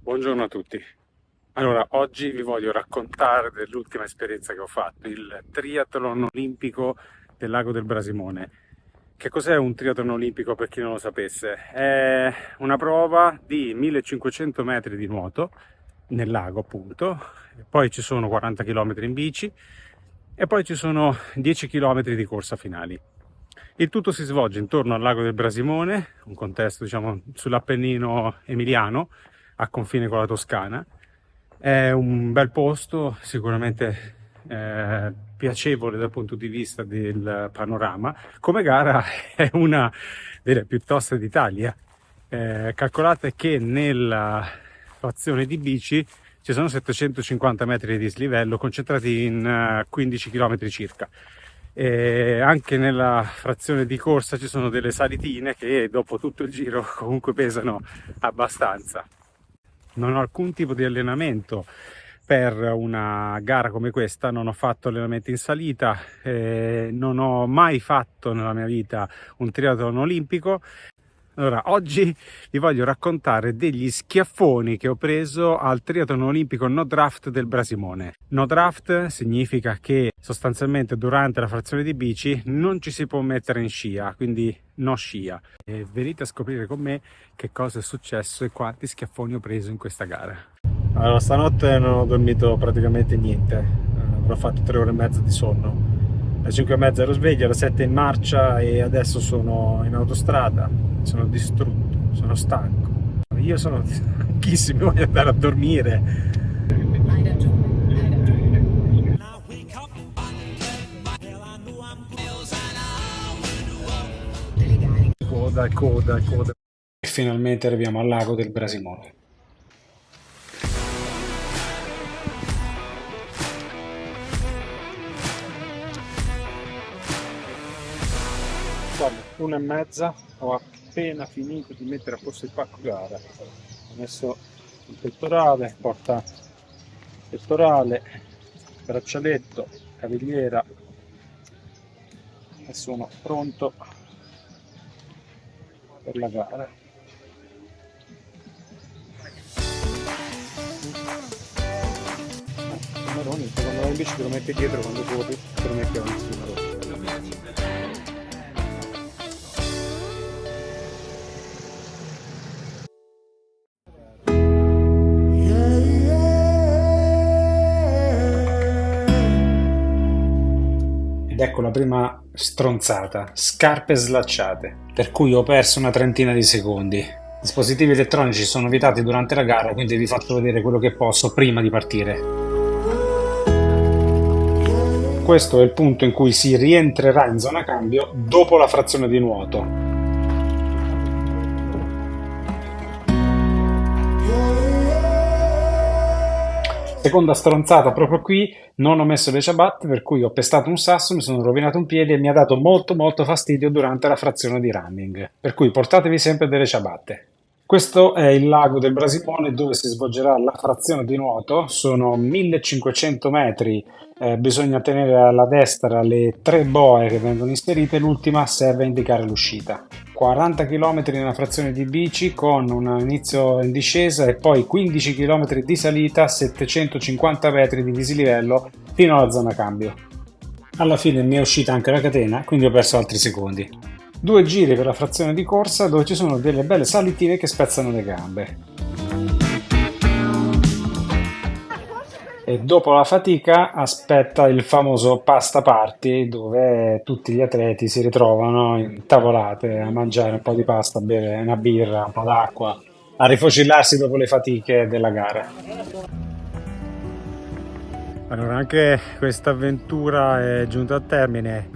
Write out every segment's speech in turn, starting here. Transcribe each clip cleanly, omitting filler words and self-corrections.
Buongiorno a tutti. Allora, oggi vi voglio raccontare dell'ultima esperienza che ho fatto, il triathlon olimpico del Lago del Brasimone. Che cos'è un triathlon olimpico per chi non lo sapesse? È una prova di 1500 metri di nuoto nel lago, appunto, poi ci sono 40 km in bici e poi ci sono 10 km di corsa finali. Il tutto si svolge intorno al Lago del Brasimone, un contesto, diciamo, sull'Appennino emiliano, a confine con la Toscana. È un bel posto, sicuramente piacevole dal punto di vista del panorama. Come gara è una delle più toste d'Italia. Calcolate che nella frazione di bici ci sono 750 metri di dislivello concentrati in 15 km circa. Anche nella frazione di corsa ci sono delle salitine che dopo tutto il giro comunque pesano abbastanza. Non ho alcun tipo di allenamento per una gara come questa, non ho fatto allenamenti in salita, non ho mai fatto nella mia vita un triathlon olimpico. Allora, oggi vi voglio raccontare degli schiaffoni che ho preso al triathlon olimpico No Draft del Brasimone. No Draft significa che sostanzialmente durante la frazione di bici non ci si può mettere in scia, quindi no scia. E venite a scoprire con me che cosa è successo e quanti schiaffoni ho preso in questa gara. Allora, stanotte non ho dormito praticamente niente, avrò fatto 3 ore e mezza di sonno. Alle 5 e mezza ero sveglio, alle 7 in marcia e adesso sono in autostrada, sono distrutto, sono stanco. Io sono stanchissimo, voglio andare a dormire. Hai ragione, hai ragione. Tutte le gare. Coda. E finalmente arriviamo al lago del Brasimone. Guarda, 1 e mezza, ho appena finito di mettere a posto il pacco gara. Ho messo il pettorale, porta pettorale, braccialetto, cavigliera e sono pronto per la gara. Maroni, quando vai in bici te lo metti dietro, quando corri te lo metti avanti sul marone. Ed ecco la prima stronzata, scarpe slacciate, per cui ho perso una trentina di secondi. Dispositivi elettronici sono vietati durante la gara, quindi vi faccio vedere quello che posso prima di partire. Questo è il punto in cui si rientrerà in zona cambio dopo la frazione di nuoto. Seconda stronzata proprio qui, non ho messo le ciabatte, per cui ho pestato un sasso, mi sono rovinato un piede e mi ha dato molto fastidio durante la frazione di running. Per cui portatevi sempre delle ciabatte. Questo è il lago del Brasimone dove si svolgerà la frazione di nuoto, sono 1500 metri, bisogna tenere alla destra le 3 boe che vengono inserite, l'ultima serve a indicare l'uscita. 40 km nella frazione di bici con un inizio in discesa e poi 15 km di salita, 750 metri di dislivello fino alla zona cambio. Alla fine mi è uscita anche la catena, quindi ho perso altri secondi. 2 giri per la frazione di corsa dove ci sono delle belle salitine che spezzano le gambe. E dopo la fatica aspetta il famoso pasta party dove tutti gli atleti si ritrovano in tavolate a mangiare un po' di pasta, a bere una birra, un po' d'acqua, a rifocillarsi dopo le fatiche della gara. Allora, anche questa avventura è giunta a termine.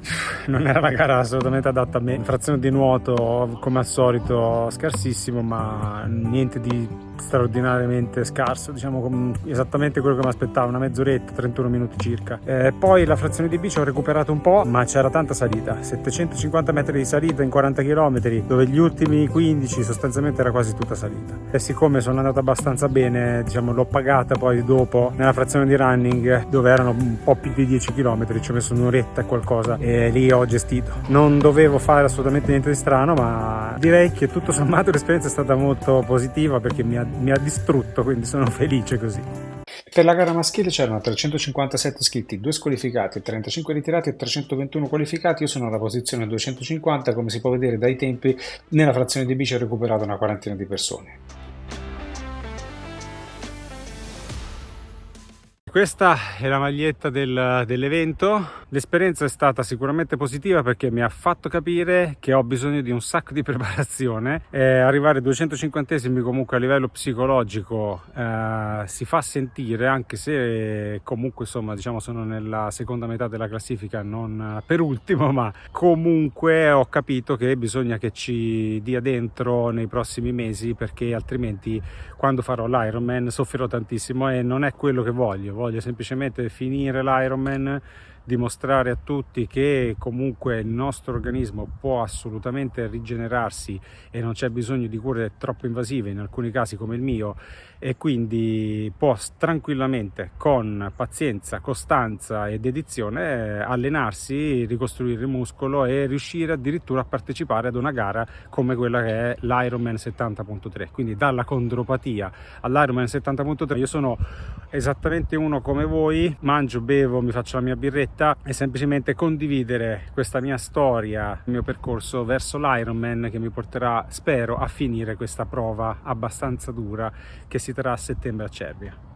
Non era una gara assolutamente adatta a me. Frazione di nuoto, come al solito, scarsissimo, ma niente di straordinariamente scarso, diciamo esattamente quello che mi aspettavo, una mezz'oretta, 31 minuti circa. Poi la frazione di bici ho recuperato un po', ma c'era tanta salita, 750 metri di salita in 40 km, dove gli ultimi 15 sostanzialmente era quasi tutta salita. E siccome sono andato abbastanza bene, diciamo, l'ho pagata poi dopo nella frazione di running, dove erano un po' più di 10 km, ci ho messo un'oretta e qualcosa e lì ho gestito. Non dovevo fare assolutamente niente di strano, ma direi che tutto sommato l'esperienza è stata molto positiva perché mi ha distrutto, quindi sono felice così. Per la gara maschile c'erano 357 iscritti, 2 squalificati, 35 ritirati e 321 qualificati. Io sono alla posizione 250, come si può vedere dai tempi. Nella frazione di bici ho recuperato una quarantina di persone. Questa è la maglietta dell'evento. L'esperienza è stata sicuramente positiva perché mi ha fatto capire che ho bisogno di un sacco di preparazione. Arrivare 250esimi comunque a livello psicologico si fa sentire, anche se comunque insomma diciamo sono nella seconda metà della classifica, non per ultimo, ma comunque ho capito che bisogna che ci dia dentro nei prossimi mesi, perché altrimenti quando farò l'Ironman soffrirò tantissimo e non è quello che voglio semplicemente finire l'Ironman, dimostrare a tutti che comunque il nostro organismo può assolutamente rigenerarsi e non c'è bisogno di cure troppo invasive in alcuni casi come il mio, e quindi può tranquillamente con pazienza, costanza e dedizione allenarsi, ricostruire il muscolo e riuscire addirittura a partecipare ad una gara come quella che è l'Ironman 70.3. Quindi dalla condropatia all'Ironman 70.3 io sono esattamente uno come voi, mangio, bevo, mi faccio la mia birretta e semplicemente condividere questa mia storia, il mio percorso verso l'Ironman che mi porterà, spero, a finire questa prova abbastanza dura che si terrà a settembre a Cervia.